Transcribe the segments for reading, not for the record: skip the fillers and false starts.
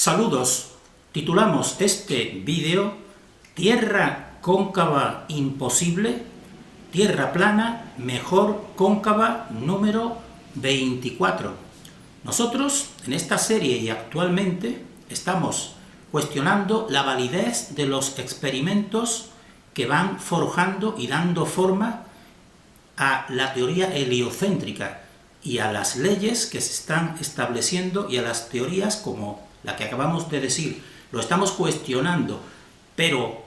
Saludos. Titulamos este vídeo Tierra cóncava imposible, Tierra plana mejor cóncava número 24. Nosotros en esta serie y actualmente estamos cuestionando la validez de los experimentos que van forjando y dando forma a la teoría heliocéntrica y a las leyes que se están estableciendo y a las teorías como la que acabamos de decir. Lo estamos cuestionando, pero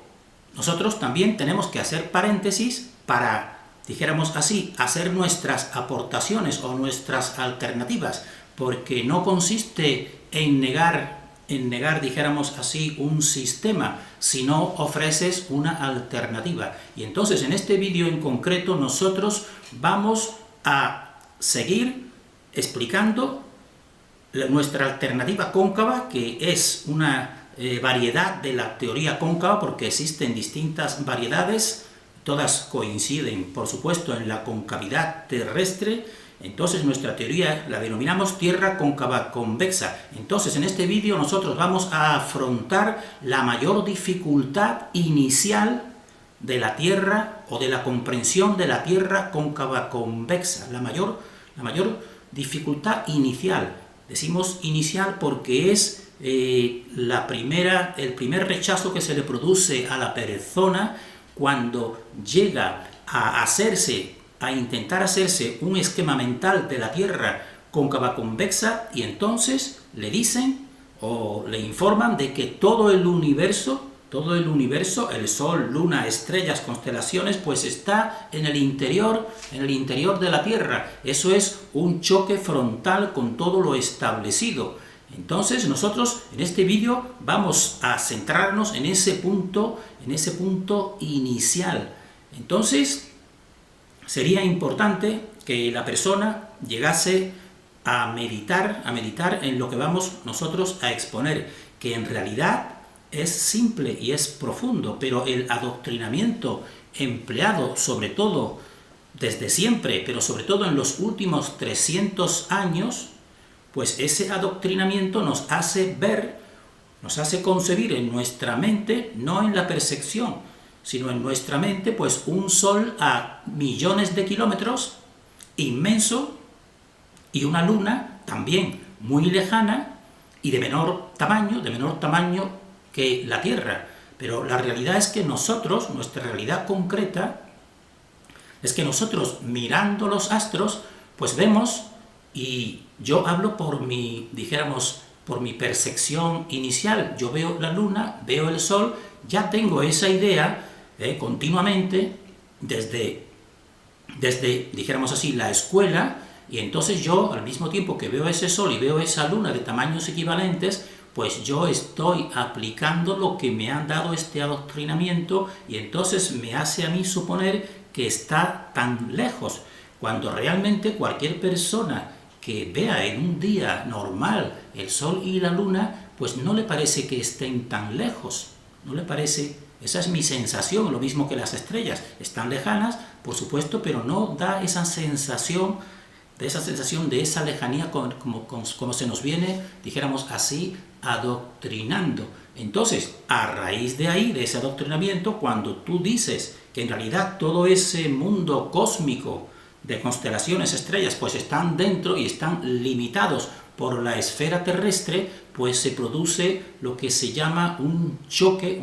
nosotros también tenemos que hacer paréntesis para, dijéramos así, hacer nuestras aportaciones o nuestras alternativas, porque no consiste en negar, dijéramos así, un sistema, sino ofreces una alternativa. Y entonces en este vídeo en concreto nosotros vamos a seguir explicando nuestra alternativa cóncava, que es una variedad de la teoría cóncava, porque existen distintas variedades, todas coinciden, por supuesto, en la concavidad terrestre. Entonces nuestra teoría la denominamos Tierra cóncava convexa. Entonces en este vídeo nosotros vamos a afrontar la mayor dificultad inicial de la Tierra o de la comprensión de la Tierra cóncava convexa, la mayor dificultad inicial. Decimos inicial porque es el primer rechazo que se le produce a la persona cuando llega a intentar hacerse un esquema mental de la Tierra cóncava convexa, y entonces le dicen o le informan de que todo el universo, el Sol, Luna, estrellas, constelaciones, pues está en el interior de la Tierra. Eso es un choque frontal con todo lo establecido. Entonces nosotros en este vídeo vamos a centrarnos en ese punto inicial. Entonces sería importante que la persona llegase a meditar en lo que vamos nosotros a exponer, que en realidad es simple y es profundo, pero el adoctrinamiento empleado sobre todo desde siempre, pero sobre todo en los últimos 300 años, pues ese adoctrinamiento nos hace ver, nos hace concebir en nuestra mente, no en la percepción, sino en nuestra mente, pues un sol a millones de kilómetros, inmenso, y una luna también muy lejana y de menor tamaño que la Tierra. Pero la realidad es que nosotros, nuestra realidad concreta, es que nosotros mirando los astros, pues vemos, y yo hablo por mi percepción inicial, yo veo la luna, veo el sol, ya tengo esa idea continuamente desde, dijéramos así, la escuela, y entonces yo, al mismo tiempo que veo ese sol y veo esa luna de tamaños equivalentes, pues yo estoy aplicando lo que me han dado este adoctrinamiento, y entonces me hace a mí suponer que está tan lejos, cuando realmente cualquier persona que vea en un día normal el sol y la luna, pues no le parece que estén tan lejos, no le parece. Esa es mi sensación, lo mismo que las estrellas, están lejanas, por supuesto, pero no da esa sensación de esa lejanía como se nos viene, dijéramos así, adoctrinando. Entonces, a raíz de ahí, de ese adoctrinamiento, cuando tú dices que en realidad todo ese mundo cósmico de constelaciones, estrellas, pues están dentro y están limitados por la esfera terrestre, pues se produce lo que se llama un choque,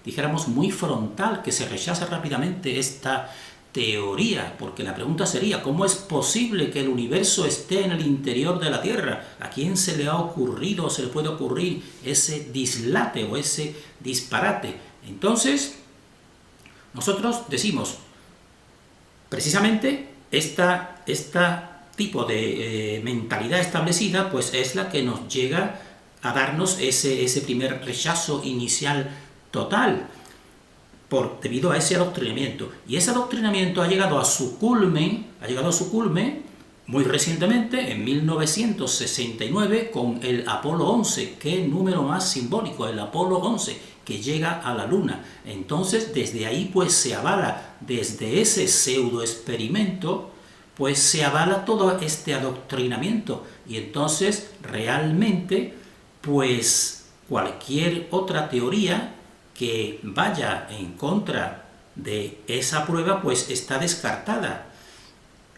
dijéramos, muy frontal, que se rechaza rápidamente esta teoría, porque la pregunta sería, ¿cómo es posible que el universo esté en el interior de la Tierra? ¿A quién se le ha ocurrido o se le puede ocurrir ese dislate o ese disparate? Entonces, nosotros decimos, precisamente, esta tipo de mentalidad establecida, pues es la que nos llega a darnos ese primer rechazo inicial total, debido a ese adoctrinamiento. Y ese adoctrinamiento ha llegado a su culmen muy recientemente, en 1969, con el Apolo 11. ¿Qué número más simbólico? El Apolo 11, que llega a la Luna. Entonces, desde ahí, pues se avala, desde ese pseudoexperimento, pues se avala todo este adoctrinamiento. Y entonces, realmente, pues cualquier otra teoría que vaya en contra de esa prueba, pues está descartada.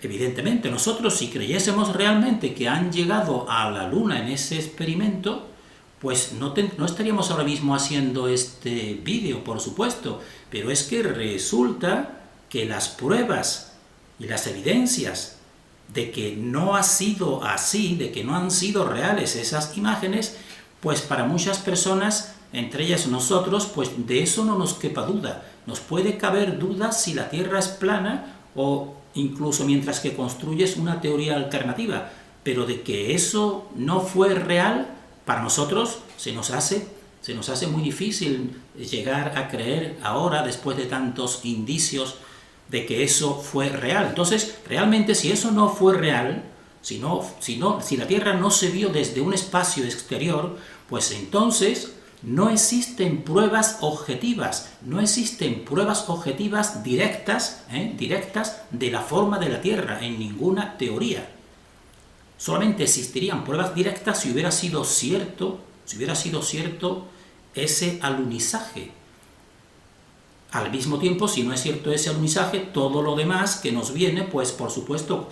Evidentemente, nosotros si creyésemos realmente que han llegado a la Luna en ese experimento, pues no estaríamos ahora mismo haciendo este vídeo, por supuesto, pero es que resulta que las pruebas y las evidencias de que no ha sido así, de que no han sido reales esas imágenes, pues para muchas personas, entre ellas nosotros, pues de eso no nos quepa duda. Nos puede caber duda si la Tierra es plana o incluso mientras que construyes una teoría alternativa, pero de que eso no fue real, para nosotros se nos hace muy difícil llegar a creer ahora, después de tantos indicios de que eso fue real. Entonces, realmente, si eso no fue real, si la Tierra no se vio desde un espacio exterior, pues entonces no existen pruebas objetivas, directas de la forma de la Tierra en ninguna teoría. Solamente existirían pruebas directas si hubiera sido cierto ese alunizaje. Al mismo tiempo, si no es cierto ese alunizaje, todo lo demás que nos viene, pues por supuesto,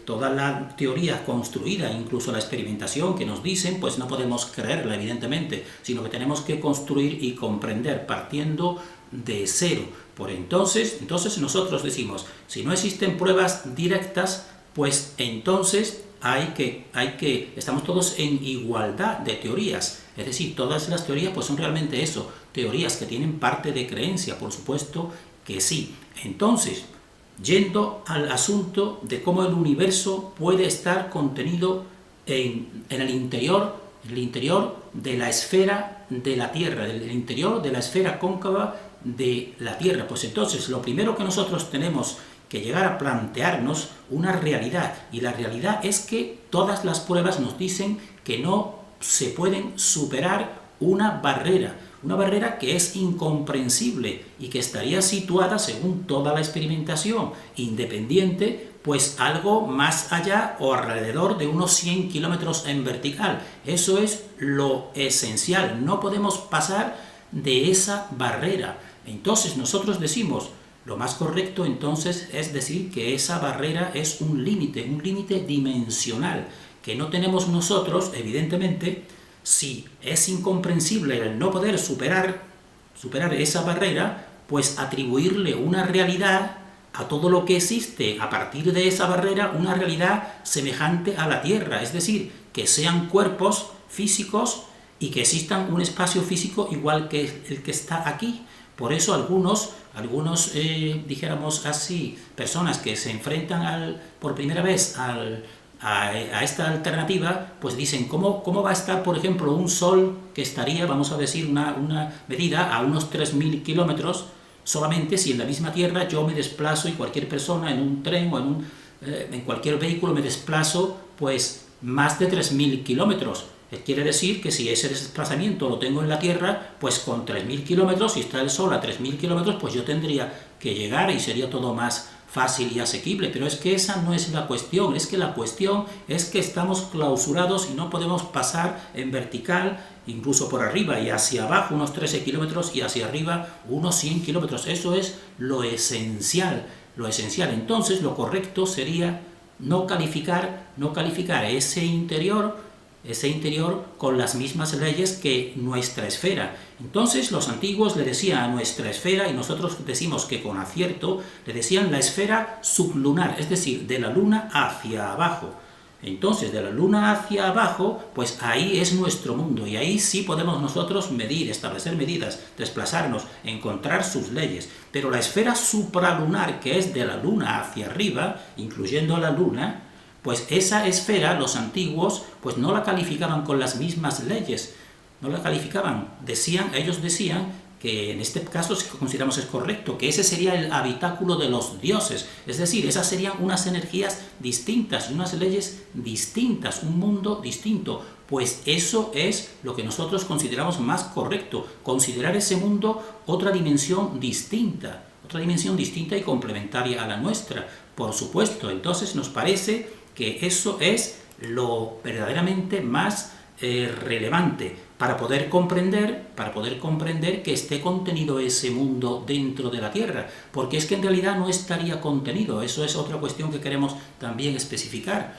toda la teoría construida, incluso la experimentación que nos dicen, pues no podemos creerla, evidentemente, sino que tenemos que construir y comprender partiendo de cero. Entonces nosotros decimos, si no existen pruebas directas, pues entonces estamos todos en igualdad de teorías. Es decir, todas las teorías pues son realmente eso, teorías que tienen parte de creencia, por supuesto que sí. Entonces, yendo al asunto de cómo el universo puede estar contenido en el interior de la esfera de la Tierra, el interior de la esfera cóncava de la Tierra. Pues entonces, lo primero que nosotros tenemos que llegar a plantearnos una realidad, y la realidad es que todas las pruebas nos dicen que no se pueden superar una barrera que es incomprensible y que estaría situada, según toda la experimentación independiente, pues algo más allá o alrededor de unos 100 kilómetros en vertical. Eso es lo esencial, no podemos pasar de esa barrera. Entonces nosotros decimos, lo más correcto entonces es decir que esa barrera es un límite dimensional, que no tenemos nosotros, evidentemente. Si es incomprensible el no poder superar esa barrera, pues atribuirle una realidad a todo lo que existe a partir de esa barrera, una realidad semejante a la Tierra, es decir, que sean cuerpos físicos y que existan un espacio físico igual que el que está aquí. Por eso algunos dijéramos así, personas que se enfrentan por primera vez a esta alternativa, pues dicen, ¿cómo va a estar, por ejemplo, un sol que estaría, vamos a decir, una medida a unos 3.000 kilómetros, solamente si en la misma Tierra yo me desplazo y cualquier persona en un tren o en cualquier vehículo me desplazo, pues más de 3.000 kilómetros? Quiere decir que si ese desplazamiento lo tengo en la Tierra, pues con 3.000 kilómetros, si está el Sol a 3.000 kilómetros, pues yo tendría que llegar y sería todo más fácil y asequible. Pero es que esa no es la cuestión, es que la cuestión es que estamos clausurados y no podemos pasar en vertical, incluso por arriba y hacia abajo unos 13 kilómetros y hacia arriba unos 100 kilómetros. Eso es lo esencial. Entonces lo correcto sería no calificar ese interior con las mismas leyes que nuestra esfera. Entonces los antiguos le decían a nuestra esfera, y nosotros decimos que con acierto, le decían la esfera sublunar, es decir, de la Luna hacia abajo. Entonces, de la Luna hacia abajo, pues ahí es nuestro mundo, y ahí sí podemos nosotros medir, establecer medidas, desplazarnos, encontrar sus leyes. Pero la esfera supralunar, que es de la Luna hacia arriba, incluyendo la Luna, pues esa esfera los antiguos pues no la calificaban con las mismas leyes, no la calificaban. Ellos decían que en este caso, si consideramos es correcto, que ese sería el habitáculo de los dioses, es decir, esas serían unas energías distintas, unas leyes distintas, un mundo distinto. Pues eso es lo que nosotros consideramos más correcto, considerar ese mundo otra dimensión distinta y complementaria a la nuestra, por supuesto. Entonces nos parece que eso es lo verdaderamente más relevante para poder comprender que esté contenido ese mundo dentro de la Tierra, porque es que en realidad no estaría contenido. Eso es otra cuestión que queremos también especificar.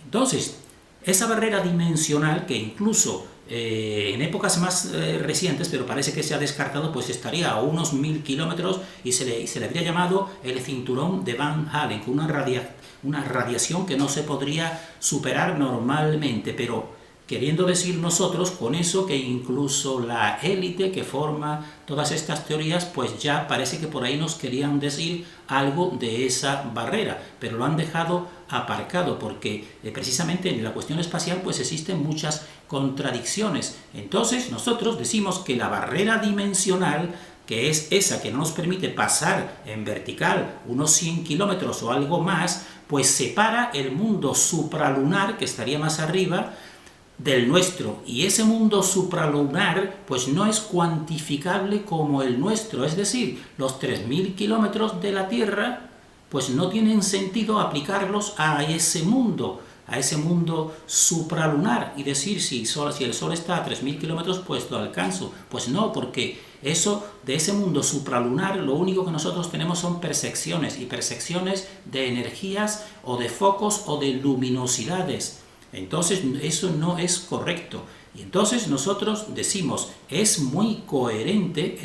Entonces, esa barrera dimensional, que incluso en épocas más recientes, pero parece que se ha descartado, pues estaría a unos 1000 kilómetros y se le habría llamado el cinturón de Van Allen, con una radiación que no se podría superar normalmente, pero queriendo decir nosotros con eso que incluso la élite que forma todas estas teorías, pues ya parece que por ahí nos querían decir algo de esa barrera, pero lo han dejado aparcado, porque precisamente en la cuestión espacial pues existen muchas contradicciones. Entonces nosotros decimos que la barrera dimensional, que es esa que no nos permite pasar en vertical unos 100 kilómetros o algo más, pues separa el mundo supralunar, que estaría más arriba, del nuestro, y ese mundo supralunar pues no es cuantificable como el nuestro, es decir, los 3000 kilómetros de la Tierra pues no tienen sentido aplicarlos a ese mundo supralunar y decir si el Sol está a 3000 kilómetros pues lo alcanzo. Pues no, porque eso de ese mundo supralunar lo único que nosotros tenemos son percepciones, y percepciones de energías o de focos o de luminosidades. Entonces eso no es correcto, y entonces nosotros decimos, es muy coherente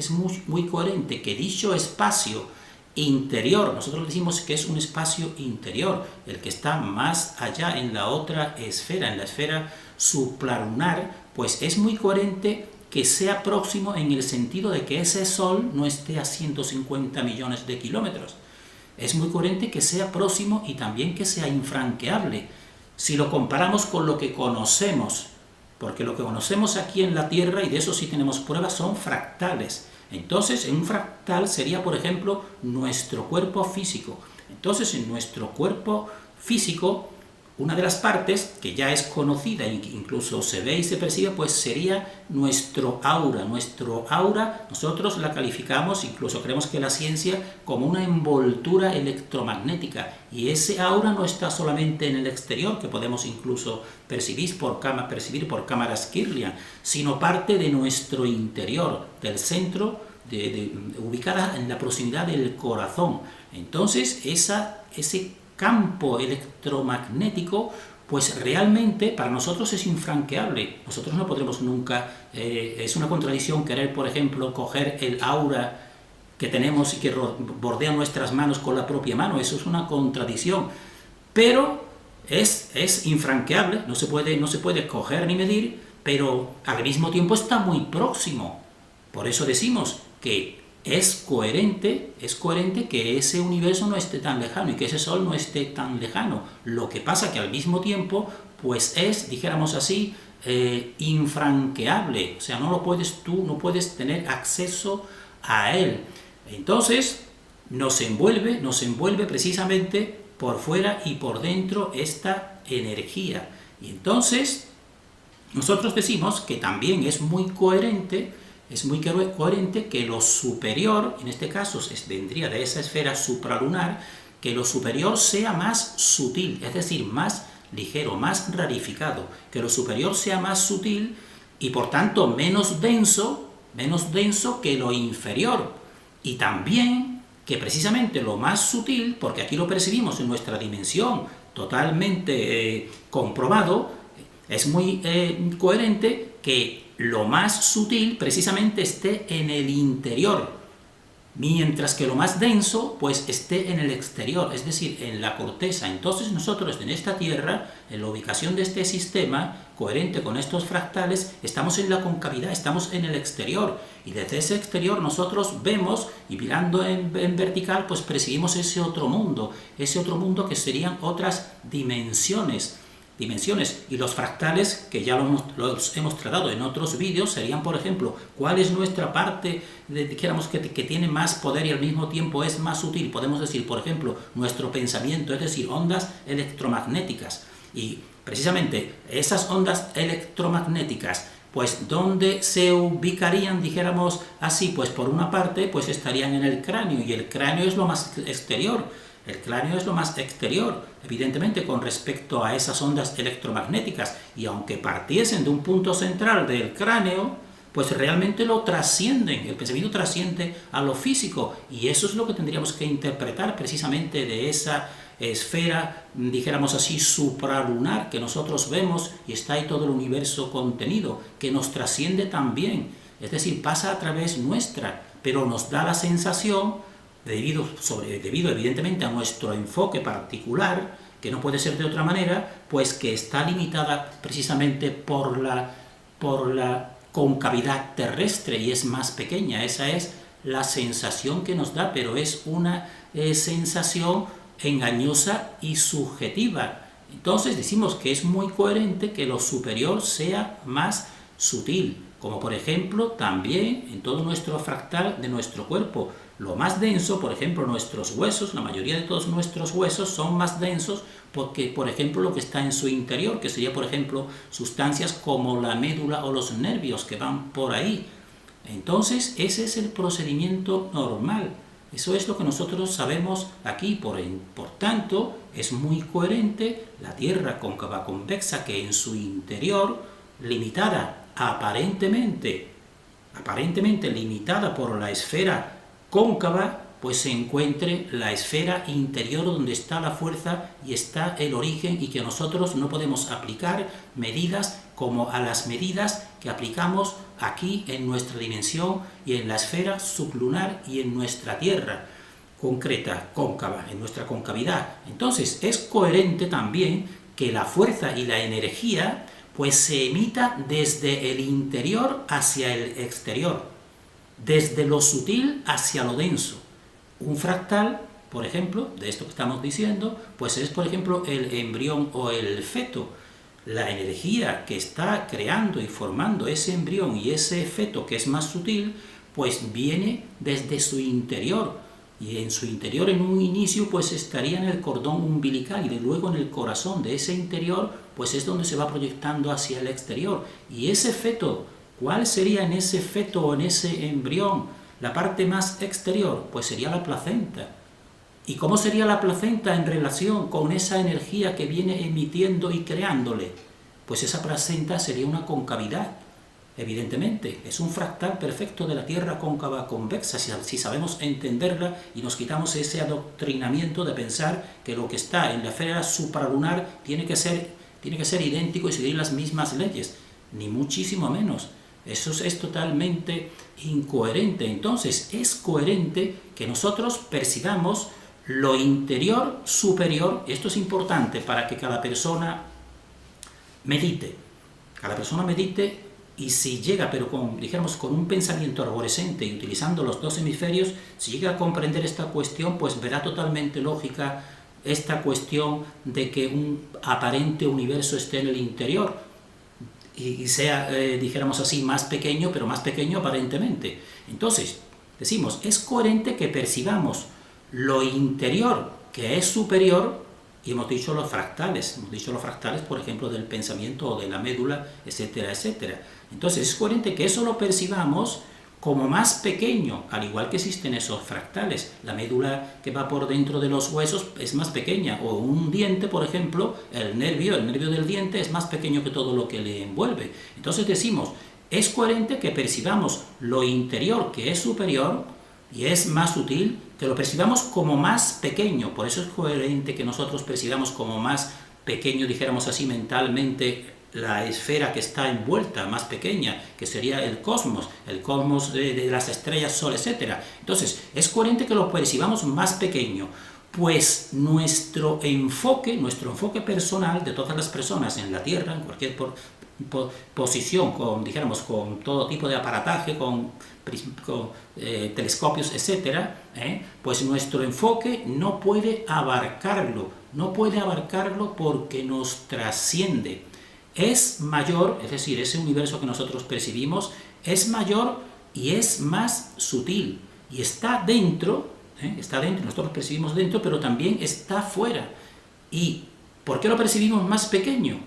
que dicho espacio interior, nosotros decimos que es un espacio interior, el que está más allá en la otra esfera, en la esfera supralunar, pues es muy coherente que sea próximo en el sentido de que ese Sol no esté a 150 millones de kilómetros. Es muy coherente que sea próximo y también que sea infranqueable. Si lo comparamos con lo que conocemos, porque lo que conocemos aquí en la Tierra, y de eso sí tenemos pruebas, son fractales. Entonces, en un fractal sería, por ejemplo, nuestro cuerpo físico. Entonces, en nuestro cuerpo físico, una de las partes que ya es conocida, incluso se ve y se percibe, pues sería nuestro aura. Nuestro aura, nosotros la calificamos, incluso creemos que la ciencia, como una envoltura electromagnética. Y ese aura no está solamente en el exterior, que podemos incluso percibir por cámaras Kirlian, sino parte de nuestro interior, del centro, ubicada en la proximidad del corazón. Entonces, ese campo electromagnético, pues realmente para nosotros es infranqueable. Nosotros no podremos nunca, es una contradicción querer, por ejemplo, coger el aura que tenemos y que bordea nuestras manos con la propia mano. Eso es una contradicción, pero es infranqueable, no se puede coger ni medir, pero al mismo tiempo está muy próximo. Por eso decimos que es coherente que ese universo no esté tan lejano y que ese Sol no esté tan lejano. Lo que pasa que al mismo tiempo, pues es, dijéramos así, infranqueable. O sea, no puedes tener acceso a él. Entonces, nos envuelve precisamente por fuera y por dentro esta energía. Y entonces, nosotros decimos que también es muy coherente que lo superior, en este caso vendría de esa esfera supralunar, que lo superior sea más sutil, es decir, más ligero, más rarificado, que lo superior sea más sutil y por tanto menos denso que lo inferior, y también que precisamente lo más sutil, porque aquí lo percibimos en nuestra dimensión totalmente comprobado, es muy coherente que lo más sutil precisamente esté en el interior, mientras que lo más denso pues esté en el exterior, es decir, en la corteza. Entonces nosotros en esta Tierra, en la ubicación de este sistema, coherente con estos fractales, estamos en la concavidad, estamos en el exterior, y desde ese exterior nosotros vemos, y mirando en vertical, pues percibimos ese otro mundo que serían otras dimensiones, y los fractales, que ya los hemos tratado en otros vídeos, serían, por ejemplo, cuál es nuestra parte, dijéramos, que tiene más poder y al mismo tiempo es más sutil. Podemos decir, por ejemplo, nuestro pensamiento, es decir, ondas electromagnéticas. Y precisamente esas ondas electromagnéticas, pues ¿dónde se ubicarían, dijéramos así? Pues por una parte, pues estarían en el cráneo, y el cráneo es lo más exterior. El cráneo es lo más exterior, evidentemente, con respecto a esas ondas electromagnéticas, y aunque partiesen de un punto central del cráneo, pues realmente lo trascienden, el pensamiento trasciende a lo físico, y eso es lo que tendríamos que interpretar precisamente de esa esfera, dijéramos así, supralunar que nosotros vemos, y está ahí todo el universo contenido, que nos trasciende también, es decir, pasa a través nuestra, pero nos da la sensación, debido evidentemente a nuestro enfoque particular, que no puede ser de otra manera, pues que está limitada precisamente por la concavidad terrestre y es más pequeña. Esa es la sensación que nos da, pero es una sensación engañosa y subjetiva. Entonces decimos que es muy coherente que lo superior sea más sutil, como por ejemplo también en todo nuestro fractal de nuestro cuerpo. Lo más denso, por ejemplo, nuestros huesos, la mayoría de todos nuestros huesos son más densos porque, por ejemplo, lo que está en su interior, que sería, por ejemplo, sustancias como la médula o los nervios que van por ahí. Entonces, ese es el procedimiento normal. Eso es lo que nosotros sabemos aquí. Por tanto, es muy coherente la Tierra cóncava convexa que en su interior, limitada aparentemente limitada por la esfera cóncava, pues se encuentre la esfera interior donde está la fuerza y está el origen, y que nosotros no podemos aplicar medidas como a las medidas que aplicamos aquí en nuestra dimensión y en la esfera sublunar y en nuestra Tierra concreta, cóncava, en nuestra concavidad. Entonces es coherente también que la fuerza y la energía pues se emita desde el interior hacia el exterior, desde lo sutil hacia lo denso. Un fractal, por ejemplo, de esto que estamos diciendo, pues es, por ejemplo, el embrión o el feto. La energía que está creando y formando ese embrión y ese feto que es más sutil, pues viene desde su interior. Y en su interior, en un inicio, pues estaría en el cordón umbilical, y luego en el corazón de ese interior, pues es donde se va proyectando hacia el exterior. Y ese feto, ¿cuál sería en ese feto o en ese embrión la parte más exterior? Pues sería la placenta. ¿Y cómo sería la placenta en relación con esa energía que viene emitiendo y creándole? Pues esa placenta sería una concavidad. Evidentemente, es un fractal perfecto de la Tierra cóncava convexa, si sabemos entenderla y nos quitamos ese adoctrinamiento de pensar que lo que está en la esfera supralunar tiene que ser idéntico y seguir las mismas leyes, ni muchísimo menos. Eso es totalmente incoherente. Entonces, es coherente que nosotros percibamos lo interior superior. Esto es importante para que cada persona medite. Y si llega, pero con un pensamiento arborescente y utilizando los dos hemisferios, si llega a comprender esta cuestión, pues verá totalmente lógica esta cuestión de que un aparente universo esté en el interior y sea, dijéramos así, más pequeño, pero más pequeño aparentemente. Entonces, decimos, es coherente que percibamos lo interior, que es superior, y hemos dicho los fractales, por ejemplo, del pensamiento o de la médula, etcétera, etcétera. Entonces es coherente que eso lo percibamos como más pequeño, al igual que existen esos fractales. La médula que va por dentro de los huesos es más pequeña, o un diente, por ejemplo, el nervio del diente es más pequeño que todo lo que le envuelve. Entonces decimos, es coherente que percibamos lo interior, que es superior y es más sutil, que lo percibamos como más pequeño. Por eso es coherente que nosotros percibamos como más pequeño, dijéramos así mentalmente, la esfera que está envuelta, más pequeña, que sería el cosmos de las estrellas, sol, etc. Entonces, es coherente que lo percibamos más pequeño, pues nuestro enfoque personal de todas las personas en la Tierra, en cualquier posición, con todo tipo de aparataje, con telescopios, etcétera, pues nuestro enfoque no puede abarcarlo porque nos trasciende. Es mayor, es decir, ese universo que nosotros percibimos es mayor y es más sutil, y está dentro, nosotros lo percibimos dentro, pero también está fuera. ¿Y por qué lo percibimos más pequeño?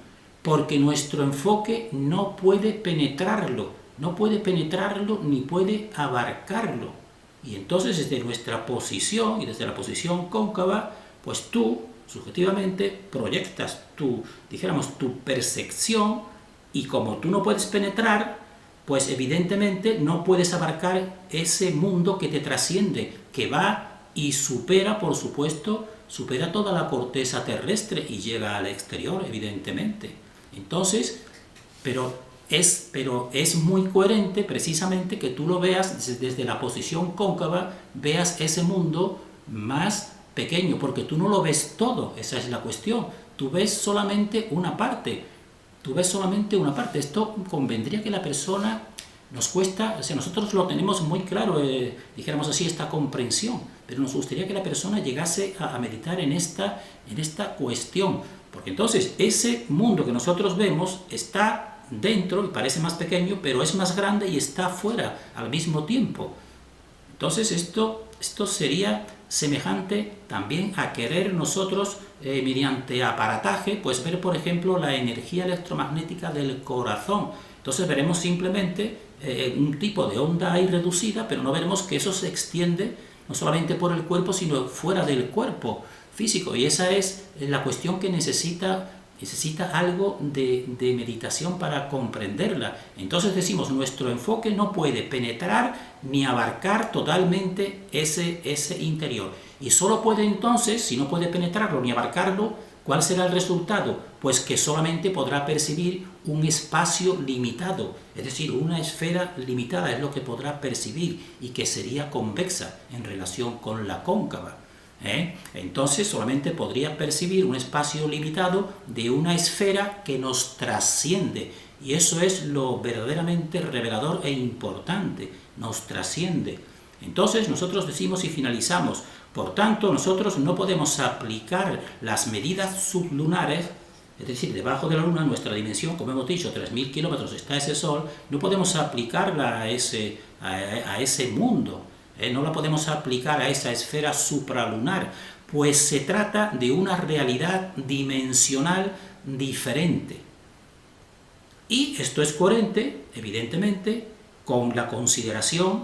Porque nuestro enfoque no puede penetrarlo ni puede abarcarlo. Y entonces desde nuestra posición y desde la posición cóncava, pues tú, subjetivamente, proyectas tu percepción, y como tú no puedes penetrar, pues evidentemente no puedes abarcar ese mundo que te trasciende, que va y supera, por supuesto, supera toda la corteza terrestre y llega al exterior, evidentemente. Entonces, pero es muy coherente precisamente que tú lo veas desde la posición cóncava, veas ese mundo más pequeño, porque tú no lo ves todo, esa es la cuestión, tú ves solamente una parte. Esto convendría que la persona nos cuesta, o sea, nosotros lo tenemos muy claro, dijéramos así, esta comprensión, pero nos gustaría que la persona llegase a meditar en esta cuestión, porque entonces ese mundo que nosotros vemos está dentro y parece más pequeño, pero es más grande y está fuera al mismo tiempo. Entonces esto sería semejante también a querer nosotros, mediante aparataje, pues ver, por ejemplo, la energía electromagnética del corazón. Entonces veremos simplemente un tipo de onda ahí reducida, pero no veremos que eso se extiende no solamente por el cuerpo, sino fuera del cuerpo físico. Y esa es la cuestión que necesita algo de meditación para comprenderla. Entonces decimos, nuestro enfoque no puede penetrar ni abarcar totalmente ese interior. Y solo puede entonces, si no puede penetrarlo ni abarcarlo, ¿cuál será el resultado? Pues que solamente podrá percibir un espacio limitado, es decir, una esfera limitada es lo que podrá percibir y que sería convexa en relación con la cóncava. Entonces solamente podría percibir un espacio limitado de una esfera que nos trasciende, y eso es lo verdaderamente revelador e importante, nos trasciende. Entonces nosotros decimos y finalizamos, por tanto nosotros no podemos aplicar las medidas sublunares, es decir, debajo de la Luna, nuestra dimensión, como hemos dicho, 3.000 kilómetros está ese Sol, no podemos aplicarla a ese mundo. No la podemos aplicar a esa esfera supralunar, pues se trata de una realidad dimensional diferente. Y esto es coherente, evidentemente, con la consideración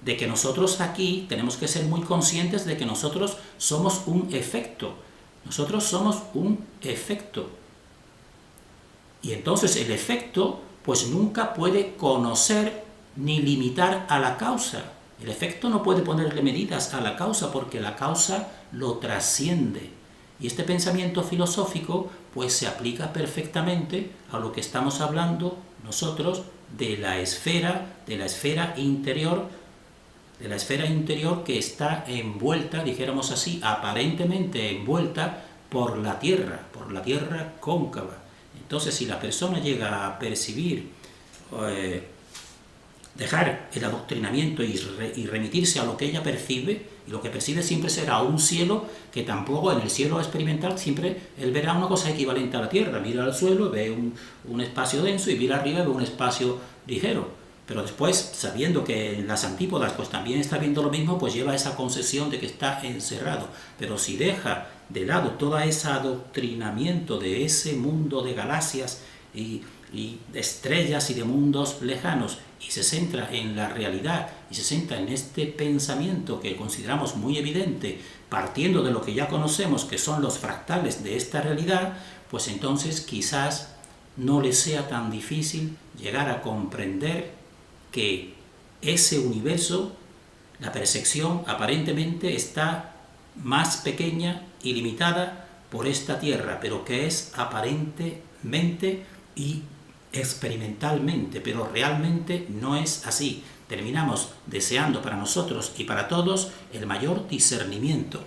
de que nosotros aquí tenemos que ser muy conscientes de que nosotros somos un efecto. Nosotros somos un efecto. Y entonces el efecto, pues nunca puede conocer ni limitar a la causa. El efecto no puede ponerle medidas a la causa porque la causa lo trasciende. Y este pensamiento filosófico pues se aplica perfectamente a lo que estamos hablando nosotros de la esfera interior, que está envuelta, dijéramos así, aparentemente envuelta por la Tierra cóncava. Entonces, si la persona llega a percibir, dejar el adoctrinamiento y remitirse a lo que ella percibe, y lo que percibe siempre será un cielo que tampoco, en el cielo experimental, siempre él verá una cosa equivalente a la Tierra, mira al suelo, ve un espacio denso, y mira arriba, ve un espacio ligero, pero después, sabiendo que en las antípodas pues también está viendo lo mismo, pues lleva esa concesión de que está encerrado. Pero si deja de lado todo ese adoctrinamiento de ese mundo de galaxias y de estrellas y de mundos lejanos, y se centra en la realidad, y se centra en este pensamiento que consideramos muy evidente, partiendo de lo que ya conocemos, que son los fractales de esta realidad, pues entonces quizás no le sea tan difícil llegar a comprender que ese universo, la percepción aparentemente está más pequeña y limitada por esta Tierra, pero que es aparentemente y experimentalmente, pero realmente no es así. Terminamos deseando para nosotros y para todos el mayor discernimiento.